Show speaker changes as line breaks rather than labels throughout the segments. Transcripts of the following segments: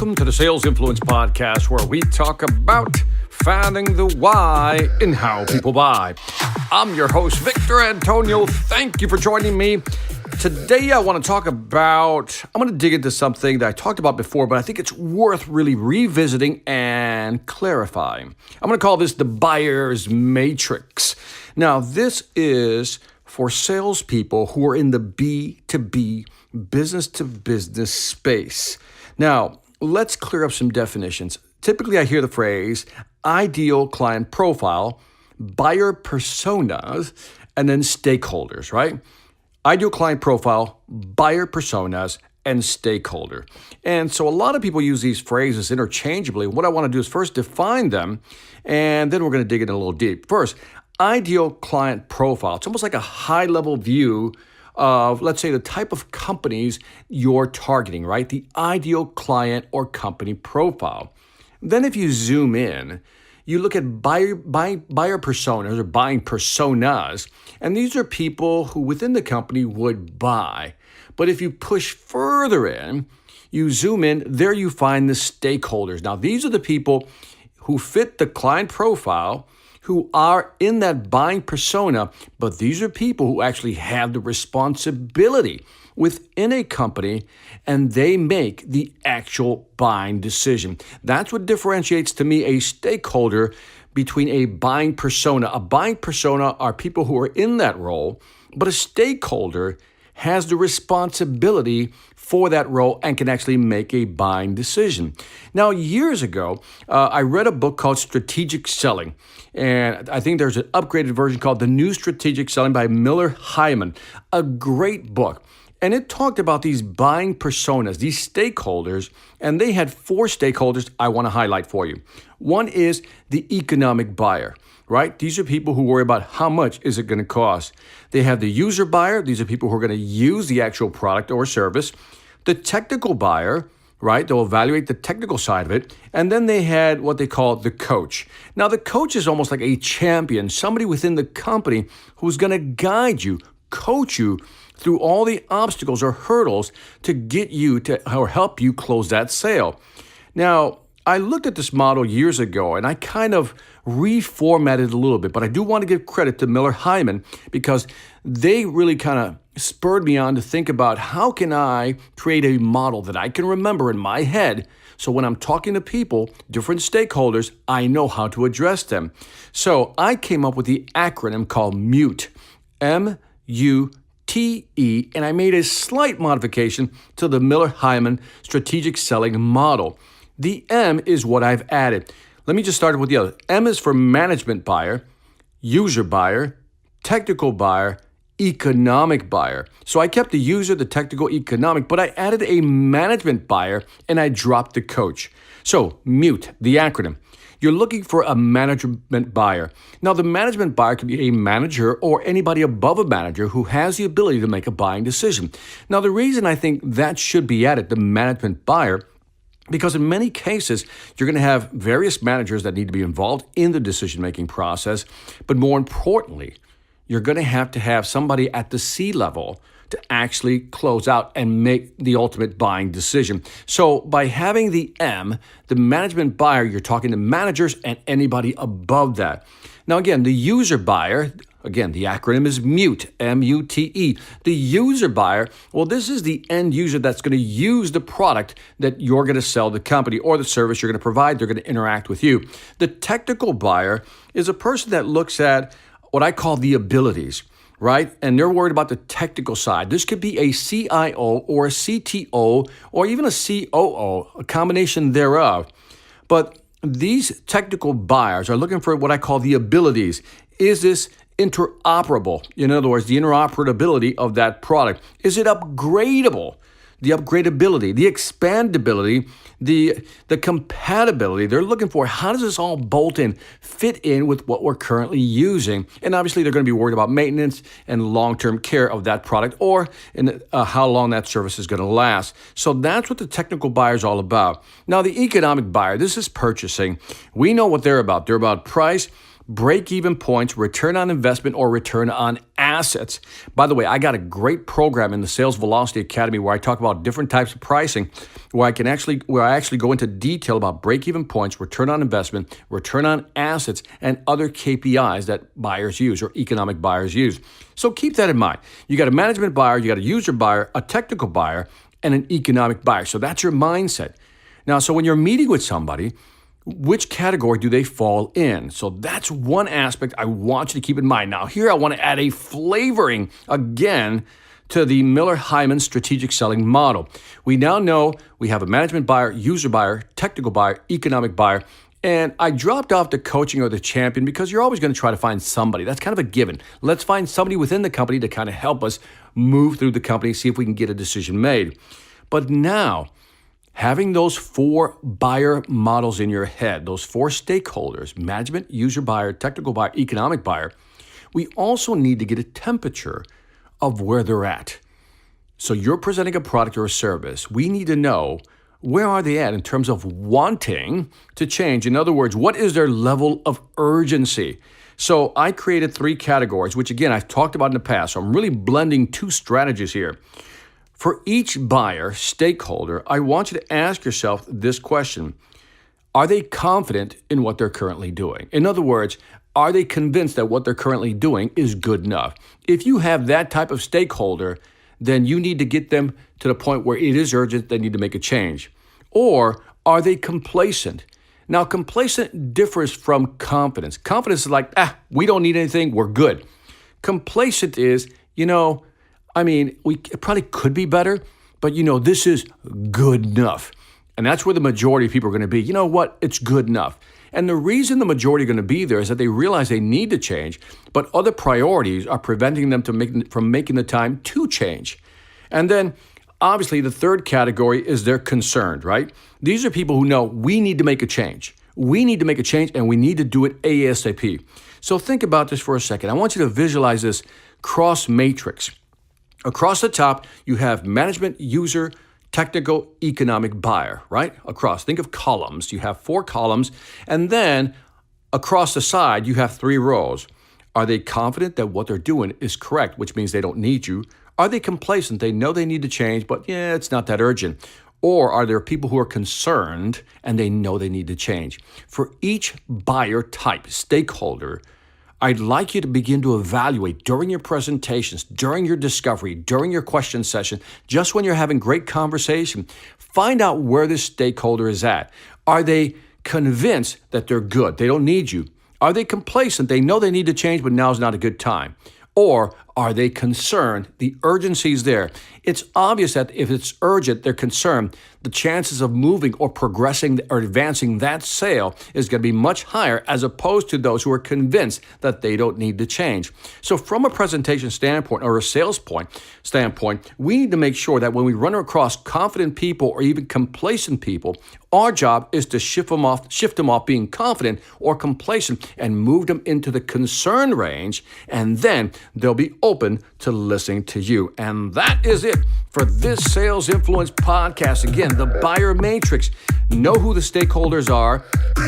Welcome to the Sales Influence Podcast, where we talk about finding the why in how people buy. I'm your host, Victor Antonio. Thank you for joining me. Today, I want to talk about, I'm going to dig into something that I talked about before, but I think it's worth really revisiting and clarifying. I'm going to call this the buyer's matrix. Now, this is for salespeople who are in the B2B, business-to-business space. Now, let's clear up some definitions. Typically, I hear the phrase ideal client profile, buyer personas, and then stakeholders, right? Ideal client profile, buyer personas, and stakeholder. And so a lot of people use these phrases interchangeably. What I want to do is first define them, and then we're going to dig in a little deep. First, ideal client profile. It's almost like a high-level view of, let's say, the type of companies you're targeting, right? The ideal client or company profile. Then if you zoom in, you look at buyer personas or buying personas, and these are people who within the company would buy. But if you push further in, you zoom in, there you find the stakeholders. Now, these are the people who fit the client profile, who are in that buying persona, but these are people who actually have the responsibility within a company, and they make the actual buying decision. That's what differentiates to me a stakeholder between a buying persona. A buying persona are people who are in that role, but a stakeholder has the responsibility for that role and can actually make a buying decision. Now, years ago, I read a book called Strategic Selling, and I think there's an upgraded version called The New Strategic Selling by Miller Heiman, a great book. And it talked about these buying personas, these stakeholders, and they had 4 stakeholders I want to highlight for you. One is the economic buyer, right? These are people who worry about how much is it going to cost. They have the user buyer. These are people who are going to use the actual product or service. The technical buyer, right? They'll evaluate the technical side of it. And then they had what they call the coach. Now, the coach is almost like a champion, somebody within the company who's going to guide you, coach you through all the obstacles or hurdles to get you to or help you close that sale. Now, I looked at this model years ago and I kind of reformatted a little bit, but I do want to give credit to Miller Heiman because they really kind of spurred me on to think about how can I create a model that I can remember in my head so when I'm talking to people, different stakeholders, I know how to address them. So I came up with the acronym called MUTE, M-U-T-E, and I made a slight modification to the Miller Heiman strategic selling model. The M is what I've added. Let me just start with the other. M is for management buyer, user buyer, technical buyer, economic buyer. So I kept the user, the technical, economic, but I added a management buyer and I dropped the coach. So MUTE, the acronym. You're looking for a management buyer. Now, the management buyer can be a manager or anybody above a manager who has the ability to make a buying decision. Now, the reason I think that should be added, the management buyer, because in many cases, you're going to have various managers that need to be involved in the decision-making process. But more importantly, you're going to have somebody at the C level to actually close out and make the ultimate buying decision. So by having the M, the management buyer, you're talking to managers and anybody above that. Now, again, the user buyer, again, the acronym is MUTE, M-U-T-E. The user buyer, well, this is the end user that's going to use the product that you're going to sell the company or the service you're going to provide. They're going to interact with you. The technical buyer is a person that looks at what I call the abilities, right? And they're worried about the technical side. This could be a CIO or a CTO or even a COO, a combination thereof. But these technical buyers are looking for what I call the abilities. Is this interoperable? In other words, the interoperability of that product. Is it upgradable? The upgradability, the expandability, the compatibility. They're looking for how does this all bolt in, fit in with what we're currently using. And obviously, they're going to be worried about maintenance and long-term care of that product or in how long that service is going to last. So that's what the technical buyer is all about. Now, the economic buyer, this is purchasing. We know what they're about. They're about price, break-even points, return on investment, or return on assets. By the way, I got a great program in the Sales Velocity Academy where I talk about different types of pricing, where I actually go into detail about break-even points, return on investment, return on assets, and other KPIs that buyers use or economic buyers use. So keep that in mind. You got a management buyer, you got a user buyer, a technical buyer, and an economic buyer. So that's your mindset. Now, so when you're meeting with somebody, which category do they fall in? So that's one aspect I want you to keep in mind. Now, here I want to add a flavoring again to the Miller Heiman strategic selling model. We now know we have a management buyer, user buyer, technical buyer, economic buyer, and I dropped off the coaching or the champion because you're always going to try to find somebody. That's kind of a given. Let's find somebody within the company to kind of help us move through the company, see if we can get a decision made. But now, having those 4 buyer models in your head, those 4 stakeholders, management, user buyer, technical buyer, economic buyer, we also need to get a temperature of where they're at. So you're presenting a product or a service. We need to know, where are they at in terms of wanting to change? In other words, what is their level of urgency? So I created 3 categories, which again, I've talked about in the past. So I'm really blending 2 strategies here. For each buyer, stakeholder, I want you to ask yourself this question. Are they confident in what they're currently doing? In other words, are they convinced that what they're currently doing is good enough? If you have that type of stakeholder, then you need to get them to the point where it is urgent, they need to make a change. Or are they complacent? Now, complacent differs from confidence. Confidence is like, we don't need anything, we're good. Complacent is, we probably could be better, but this is good enough. And that's where the majority of people are going to be. You know what? It's good enough. And the reason the majority are going to be there is that they realize they need to change, but other priorities are preventing them from making the time to change. And then, obviously, the third category is they're concerned, right? These are people who know we need to make a change. We need to make a change, and we need to do it ASAP. So think about this for a second. I want you to visualize this cross matrix. Across the top, you have management, user, technical, economic buyer, right? Across, think of columns. You have 4 columns, and then across the side, you have 3 rows. Are they confident that what they're doing is correct, which means they don't need you? Are they complacent? They know they need to change, but it's not that urgent. Or are there people who are concerned and they know they need to change? For each buyer type, stakeholder, I'd like you to begin to evaluate during your presentations, during your discovery, during your question session, just when you're having great conversation, find out where this stakeholder is at. Are they convinced that they're good? They don't need you. Are they complacent? They know they need to change, but now's not a good time. Or are they concerned? The urgency is there. It's obvious that if it's urgent, they're concerned, the chances of moving or progressing or advancing that sale is going to be much higher as opposed to those who are convinced that they don't need to change. So from a presentation standpoint or a sales standpoint, we need to make sure that when we run across confident people or even complacent people, our job is to shift them off being confident or complacent and move them into the concern range, and then they'll be open to listening to you. And that is it for this Sales Influence podcast. Again, the buyer matrix. Know who the stakeholders are,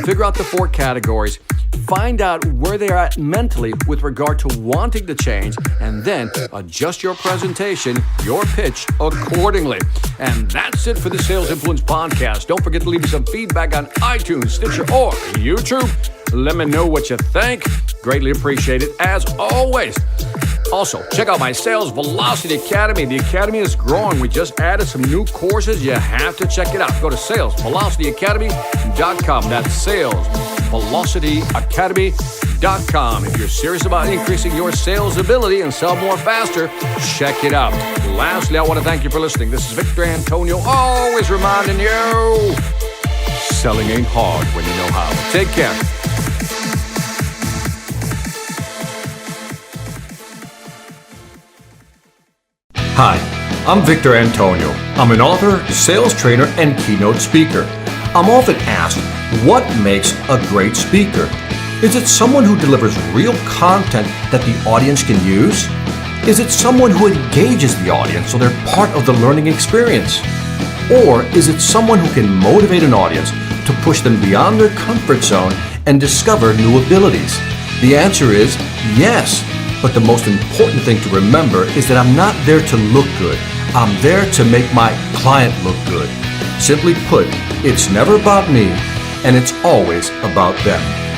figure out the 4 categories, find out where they are at mentally with regard to wanting to change, and then adjust your presentation, your pitch accordingly. And that's it for the Sales Influence podcast. Don't forget to leave me some feedback on iTunes, Stitcher, or YouTube. Let me know what you think. Greatly appreciate it, as always. Also, check out my Sales Velocity Academy. The Academy is growing. We just added some new courses. You have to check it out. Go to salesvelocityacademy.com. That's salesvelocityacademy.com. If you're serious about increasing your sales ability and sell more faster, check it out. Lastly, I want to thank you for listening. This is Victor Antonio, always reminding you, selling ain't hard when you know how. Take care. Hi, I'm Victor Antonio. I'm an author, sales trainer, and keynote speaker. I'm often asked, what makes a great speaker? Is it someone who delivers real content that the audience can use? Is it someone who engages the audience so they're part of the learning experience? Or is it someone who can motivate an audience to push them beyond their comfort zone and discover new abilities? The answer is yes. But the most important thing to remember is that I'm not there to look good. I'm there to make my client look good. Simply put, it's never about me, and it's always about them.